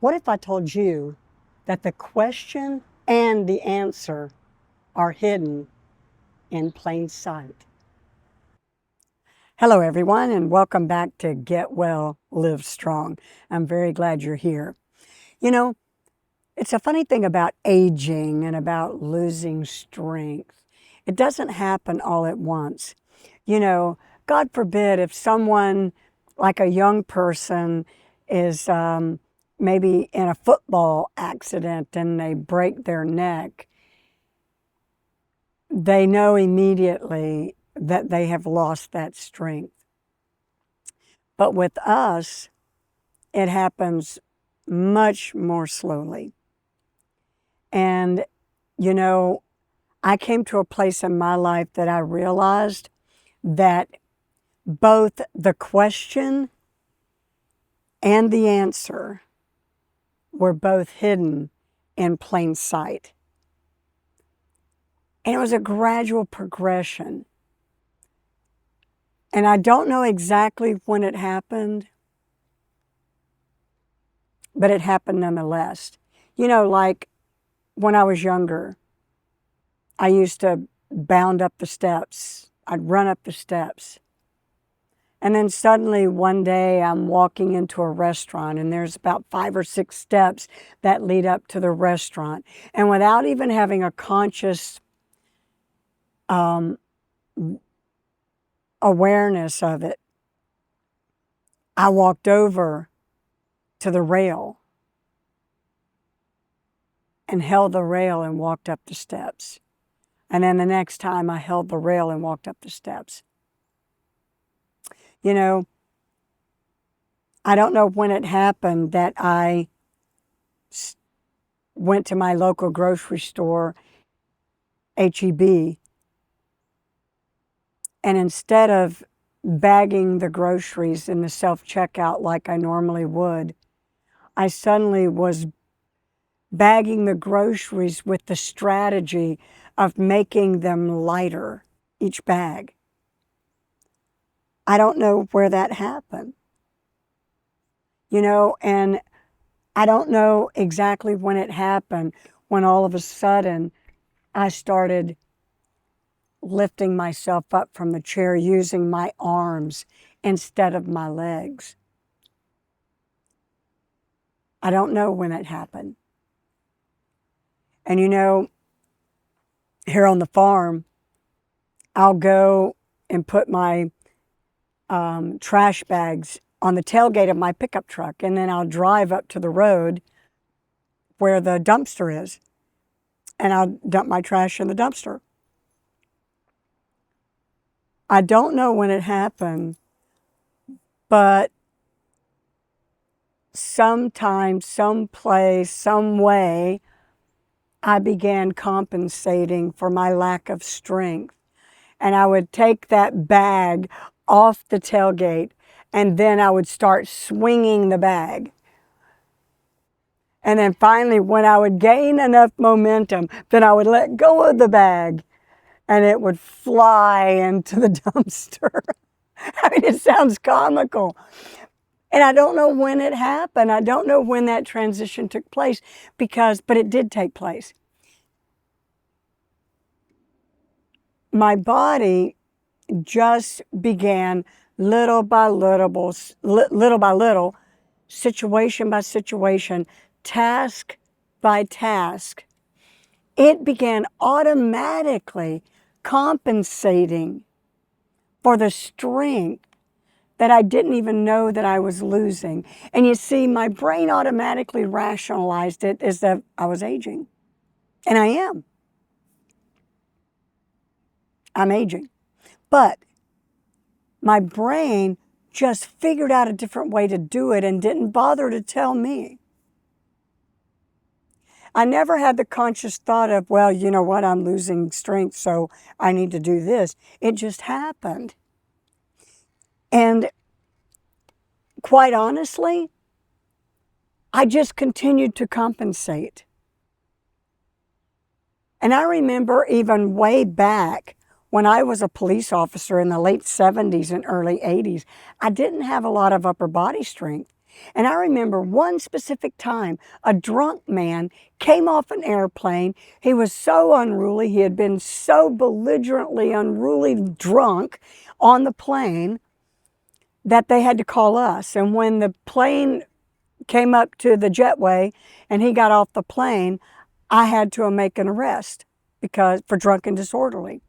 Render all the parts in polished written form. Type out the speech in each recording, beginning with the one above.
What if I told you that the question and the answer are hidden in plain sight? Hello, everyone, and welcome back to Get Well, Live Strong. I'm very glad you're here. You know, it's a funny thing about aging and about losing strength. It doesn't happen all at once. God forbid if someone, like a young person, is maybe in a football accident and they break their neck, they know immediately that they have lost that strength. But with us, it happens much more slowly. And, I came to a place in my life that I realized that both the question and the answer were both hidden in plain sight. And it was a gradual progression. And I don't know exactly when it happened, but it happened nonetheless. Like when I was younger, I used to bound up the steps. I'd run up the steps. And then suddenly one day I'm walking into a restaurant and there's about 5 or 6 steps that lead up to the restaurant. And without even having a conscious awareness of it, I walked over to the rail and held the rail and walked up the steps. And then the next time I held the rail and walked up the steps. I don't know when it happened that I went to my local grocery store, H-E-B, and instead of bagging the groceries in the self-checkout like I normally would, I suddenly was bagging the groceries with the strategy of making them lighter, each bag. I don't know where that happened. And I don't know exactly when it happened, when all of a sudden I started lifting myself up from the chair using my arms instead of my legs. I don't know when it happened. And here on the farm, I'll go and put my trash bags on the tailgate of my pickup truck, and then I'll drive up to the road where the dumpster is, and I'll dump my trash in the dumpster. I don't know when it happened, but sometime, someplace, some way, I began compensating for my lack of strength. And I would take that bag off the tailgate, and then I would start swinging the bag. And then finally, when I would gain enough momentum, then I would let go of the bag, and it would fly into the dumpster. I mean, it sounds comical. And I don't know when it happened. I don't know when that transition took place, but it did take place. My body just began little by little, situation by situation, task by task. It began automatically compensating for the strength that I didn't even know that I was losing. And you see, my brain automatically rationalized it as if I was aging. And I am. I'm aging. But my brain just figured out a different way to do it and didn't bother to tell me. I never had the conscious thought of, well, you know what, I'm losing strength, so I need to do this. It just happened. And quite honestly, I just continued to compensate. And I remember even way back when I was a police officer in the late 70s and early 80s, I didn't have a lot of upper body strength. And I remember one specific time, a drunk man came off an airplane. He was so unruly. He had been so belligerently unruly drunk on the plane that they had to call us. And when the plane came up to the jetway and he got off the plane, I had to make an arrest for drunk and disorderly.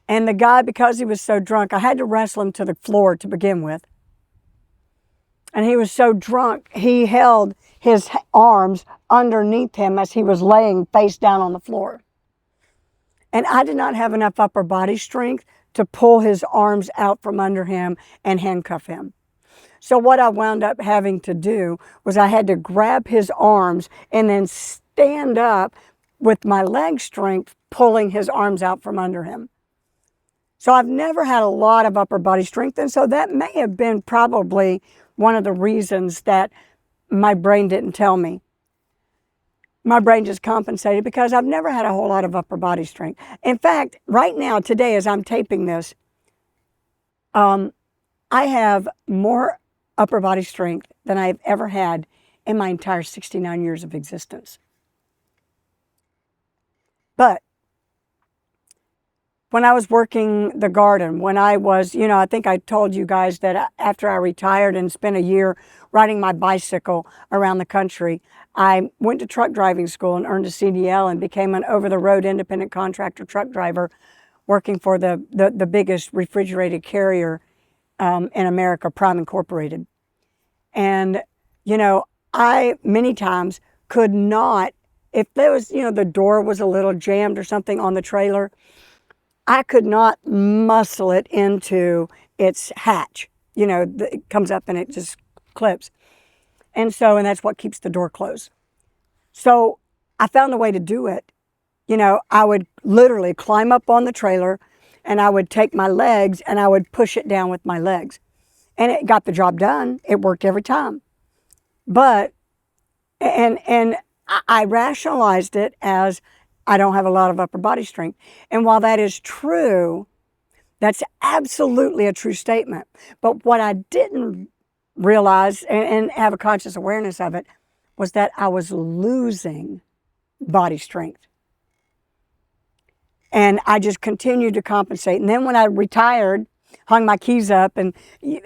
And the guy, because he was so drunk, I had to wrestle him to the floor to begin with. And he was so drunk, he held his arms underneath him as he was laying face down on the floor. And I did not have enough upper body strength to pull his arms out from under him and handcuff him. So what I wound up having to do was I had to grab his arms and then stand up with my leg strength, pulling his arms out from under him. So I've never had a lot of upper body strength, and so that may have been probably one of the reasons that my brain didn't tell me. My brain just compensated because I've never had a whole lot of upper body strength. In fact, right now, today, as I'm taping this, I have more upper body strength than I've ever had in my entire 69 years of existence. But when I was working the garden, when I was, I think I told you guys that after I retired and spent a year riding my bicycle around the country, I went to truck driving school and earned a CDL and became an over-the-road independent contractor truck driver working for the biggest refrigerated carrier in America, Prime Incorporated. And, I many times could not, if there was, the door was a little jammed or something on the trailer, I could not muscle it into its hatch. It comes up and it just clips. And that's what keeps the door closed. So I found a way to do it. I would literally climb up on the trailer and I would take my legs and I would push it down with my legs. And it got the job done. It worked every time. But, and I rationalized it as I don't have a lot of upper body strength. And while that is true, that's absolutely a true statement. But what I didn't realize and have a conscious awareness of it was that I was losing body strength. And I just continued to compensate. And then when I retired, hung my keys up, and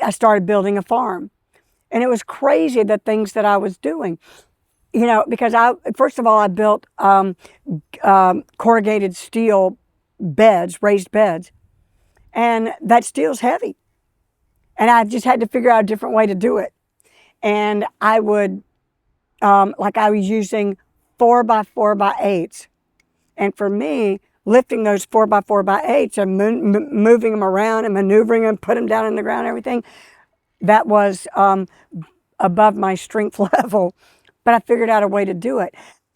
I started building a farm. And it was crazy the things that I was doing. Because first of all, I built corrugated steel beds, raised beds, and that steel's heavy. And I just had to figure out a different way to do it. And I would, I was using 4x4x8s. And for me, lifting those 4x4x8s and moving them around and maneuvering them, put them down in the ground, everything, that was above my strength level. But I figured out a way to do it.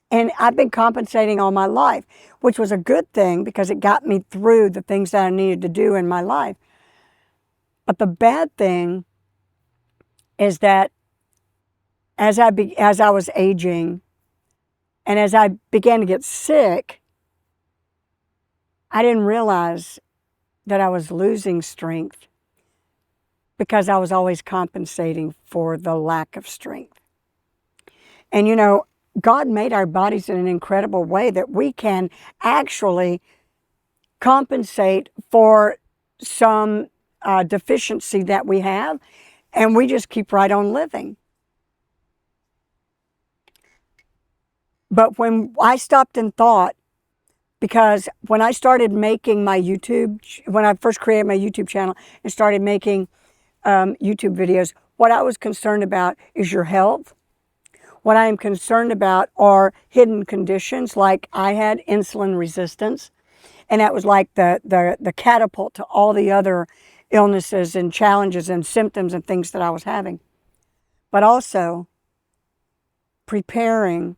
And I've been compensating all my life, which was a good thing because it got me through the things that I needed to do in my life. But the bad thing is that as I was aging and as I began to get sick, I didn't realize that I was losing strength because I was always compensating for the lack of strength. And God made our bodies in an incredible way that we can actually compensate for some deficiency that we have, and we just keep right on living. But when I stopped and thought, because when I started making my when I first created my YouTube channel and started making YouTube videos, what I was concerned about is your health. What I am concerned about are hidden conditions, like I had insulin resistance, and that was like the catapult to all the other illnesses and challenges and symptoms and things that I was having. But also preparing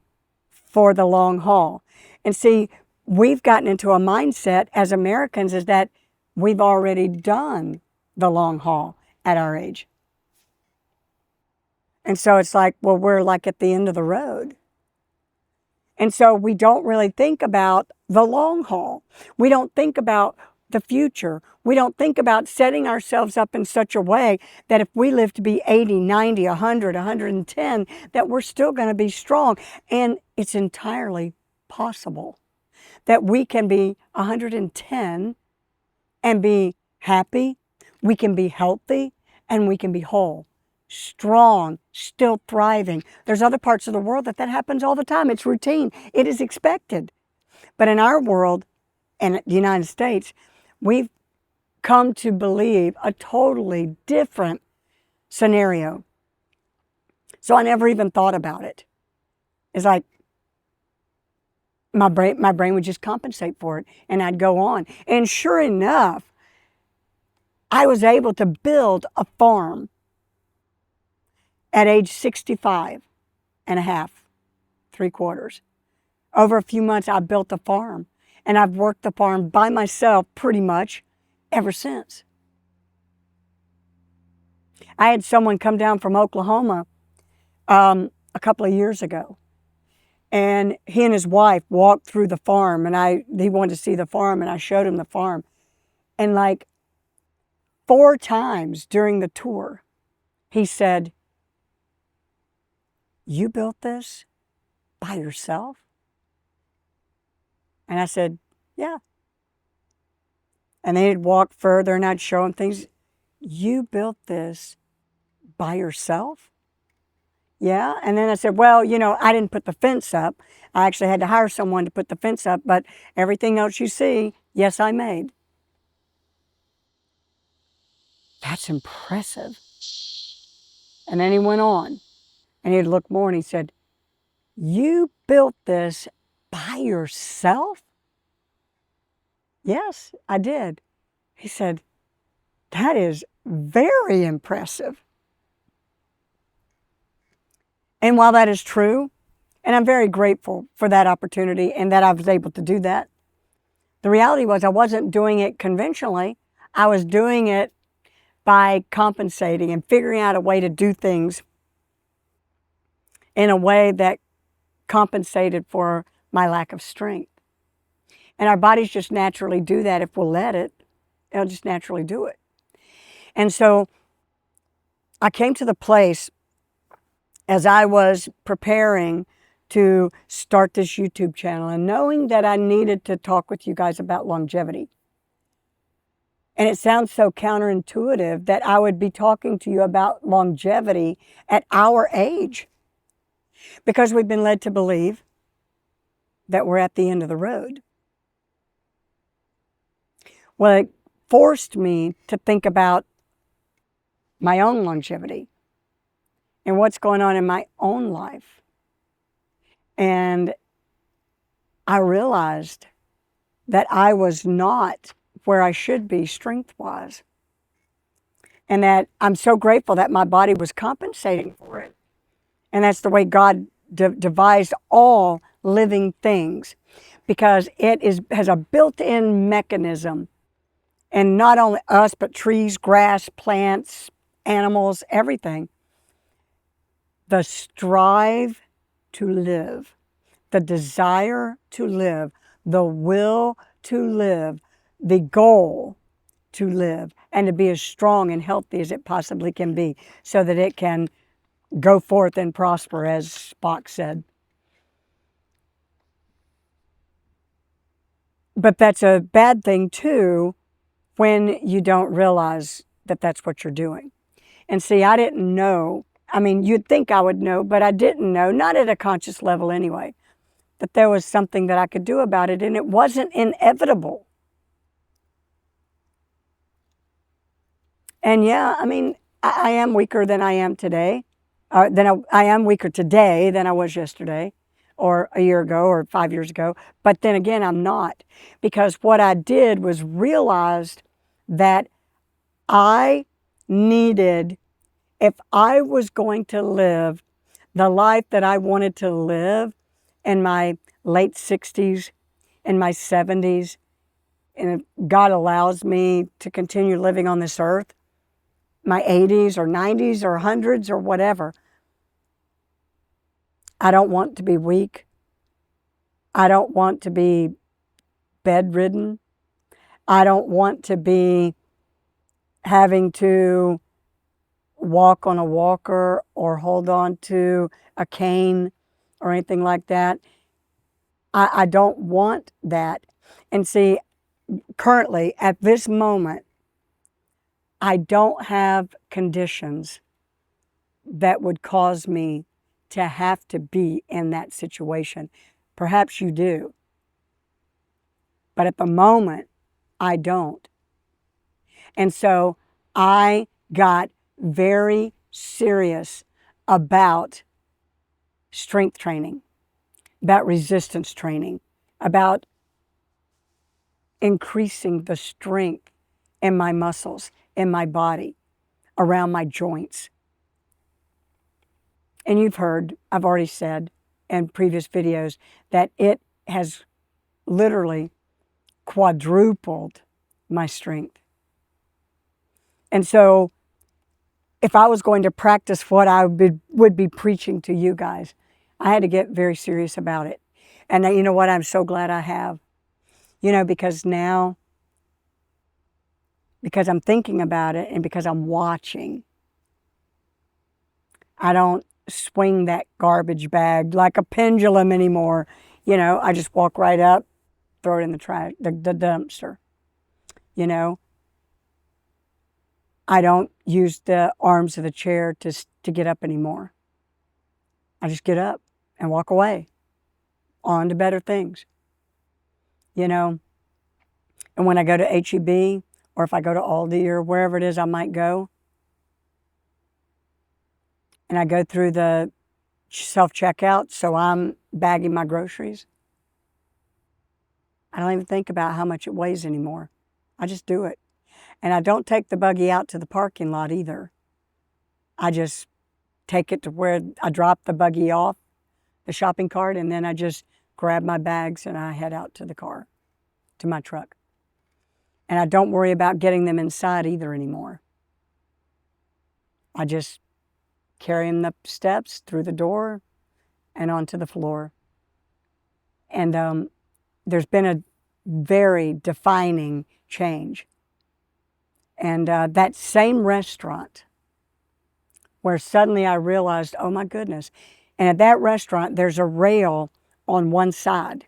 for the long haul. And see, we've gotten into a mindset as Americans is that we've already done the long haul at our age. And so it's like, well, we're like at the end of the road. And so we don't really think about the long haul. We don't think about the future. We don't think about setting ourselves up in such a way that if we live to be 80, 90, 100, 110, that we're still going to be strong. And it's entirely possible that we can be 110 and be happy, we can be healthy, and we can be whole, strong, still thriving. There's other parts of the world that happens all the time. It's routine. It is expected. But in our world, and the United States, we've come to believe a totally different scenario. So I never even thought about it. It's like my brain would just compensate for it, and I'd go on. And sure enough, I was able to build a farm at age 65 and a half, 3/4. Over a few months, I built a farm, and I've worked the farm by myself pretty much ever since. I had someone come down from Oklahoma a couple of years ago, and he and his wife walked through the farm, and he wanted to see the farm, and I showed him the farm. And like 4 times during the tour, he said, "You built this by yourself?" And I said, "Yeah." And then he'd walk further, and I'd show him things. "You built this by yourself?" "Yeah." And then I said, "Well, I didn't put the fence up. I actually had to hire someone to put the fence up, but everything else you see, yes, I made." "That's impressive." And then he went on, and he'd look more, and he said, "You built this by yourself?" "Yes, I did." He said, "That is very impressive." And while that is true, and I'm very grateful for that opportunity and that I was able to do that, the reality was I wasn't doing it conventionally. I was doing it by compensating and figuring out a way to do things in a way that compensated for my lack of strength. And our bodies just naturally do that if we'll let it. It'll just naturally do it. And so I came to the place as I was preparing to start this YouTube channel and knowing that I needed to talk with you guys about longevity. And it sounds so counterintuitive that I would be talking to you about longevity at our age, because we've been led to believe that we're at the end of the road. Well, it forced me to think about my own longevity and what's going on in my own life. And I realized that I was not where I should be strength-wise. And that I'm so grateful that my body was compensating for it. And that's the way God devised all living things, because it has a built-in mechanism. And not only us, but trees, grass, plants, animals, everything. The strive to live, the desire to live, the will to live, the goal to live, and to be as strong and healthy as it possibly can be so that it can go forth and prosper, as Spock said. But that's a bad thing too when you don't realize that that's what you're doing. And see, I didn't know. I mean, you'd think I would know, but I didn't know, not at a conscious level anyway, that there was something that I could do about it, and it wasn't inevitable. And yeah, I mean, I am weaker than I am today. I am weaker today than I was yesterday, or a year ago, or 5 years ago. But then again, I'm not, because what I did was realized that I needed, if I was going to live the life that I wanted to live in my late 60s, in my 70s, and if God allows me to continue living on this earth, my 80s or 90s or 100s or whatever, I don't want to be weak. I don't want to be bedridden. I don't want to be having to walk on a walker or hold on to a cane or anything like that. I don't want that. And see, currently, at this moment, I don't have conditions that would cause me to have to be in that situation. Perhaps you do. But at the moment, I don't. And so I got very serious about strength training, about resistance training, about increasing the strength in my muscles, in my body, around my joints. And you've heard, I've already said in previous videos, that it has literally quadrupled my strength. And so if I was going to practice what I would be preaching to you guys, I had to get very serious about it. And you know what? I'm so glad I have. You know, because now, because I'm thinking about it and because I'm watching, I don't swing that garbage bag like a pendulum anymore. You know, I just walk right up, throw it in the trash, the dumpster. You know, I don't use the arms of the chair to get up anymore. I just get up and walk away, on to better things. You know, and when I go to HEB or if I go to Aldi or wherever it is I might go, and I go through the self-checkout, so I'm bagging my groceries, I don't even think about how much it weighs anymore. I just do it. And I don't take the buggy out to the parking lot either. I just take it to where I drop the buggy off, the shopping cart, and then I just grab my bags and I head out to the car, to my truck. And I don't worry about getting them inside either anymore. I just carry them up steps, through the door, and onto the floor. And there's been a very defining change. And that same restaurant where suddenly I realized, oh my goodness. And at that restaurant, there's a rail on one side.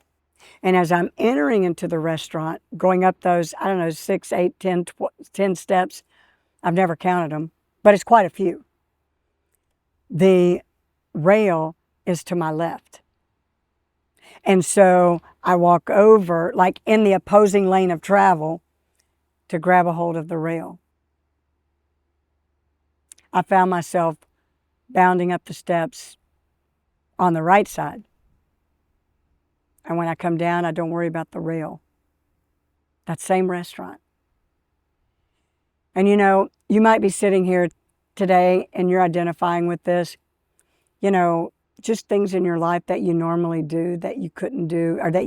And as I'm entering into the restaurant, going up those, I don't know, 6, 8, 10, 10 steps, I've never counted them, but it's quite a few. The rail is to my left. And so I walk over, like in the opposing lane of travel, to grab a hold of the rail. I found myself bounding up the steps on the right side. And when I come down, I don't worry about the rail. That same restaurant. And you know, you might be sitting here today and you're identifying with this. You know, just things in your life that you normally do that you couldn't do, or that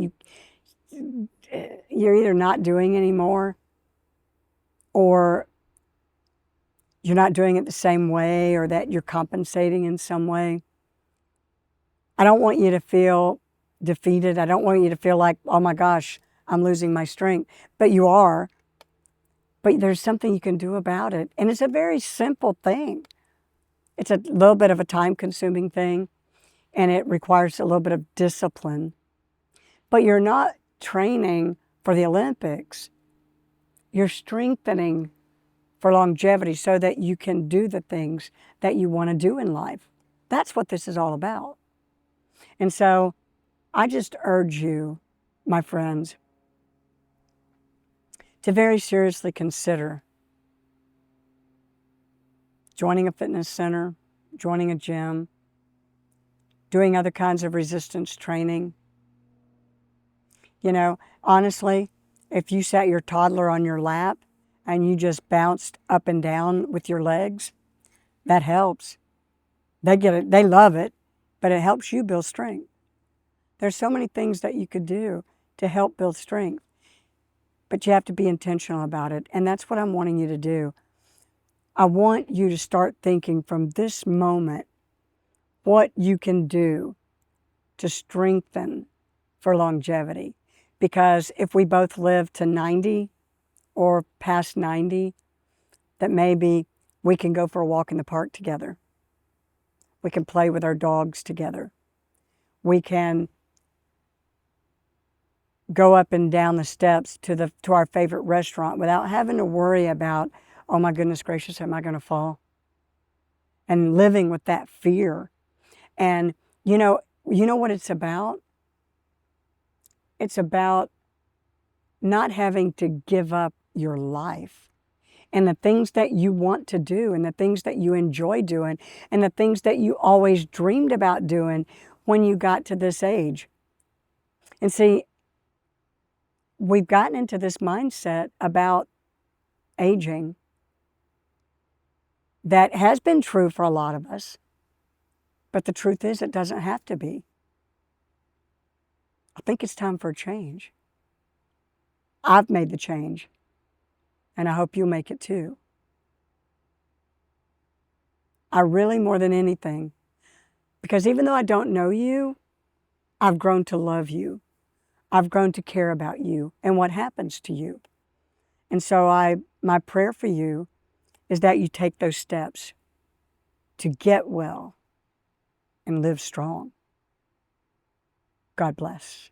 you're either not doing anymore, or you're not doing it the same way, or that you're compensating in some way. I don't want you to feel defeated. I don't want you to feel like, oh my gosh, I'm losing my strength. But you are. But there's something you can do about it. And it's a very simple thing. It's a little bit of a time-consuming thing, and it requires a little bit of discipline. But you're not training for the Olympics. You're strengthening for longevity so that you can do the things that you want to do in life. That's what this is all about. And so I just urge you, my friends, to very seriously consider joining a fitness center, joining a gym, doing other kinds of resistance training. You know, honestly, if you sat your toddler on your lap and you just bounced up and down with your legs, that helps. They get it, they love it, but it helps you build strength. There's so many things that you could do to help build strength, but you have to be intentional about it. And that's what I'm wanting you to do. I want you to start thinking from this moment what you can do to strengthen for longevity. Because if we both live to 90, or past 90, that maybe we can go for a walk in the park together. We can play with our dogs together. We can go up and down the steps to our favorite restaurant without having to worry about, oh my goodness gracious, am I going to fall? And living with that fear. And you know what it's about? It's about not having to give up your life and the things that you want to do and the things that you enjoy doing and the things that you always dreamed about doing when you got to this age. And see, we've gotten into this mindset about aging that has been true for a lot of us, but the truth is it doesn't have to be. I think it's time for a change. I've made the change, and I hope you'll make it too. I really, more than anything, because even though I don't know you, I've grown to love you. I've grown to care about you and what happens to you. And so my prayer for you is that you take those steps to get well and live strong. God bless.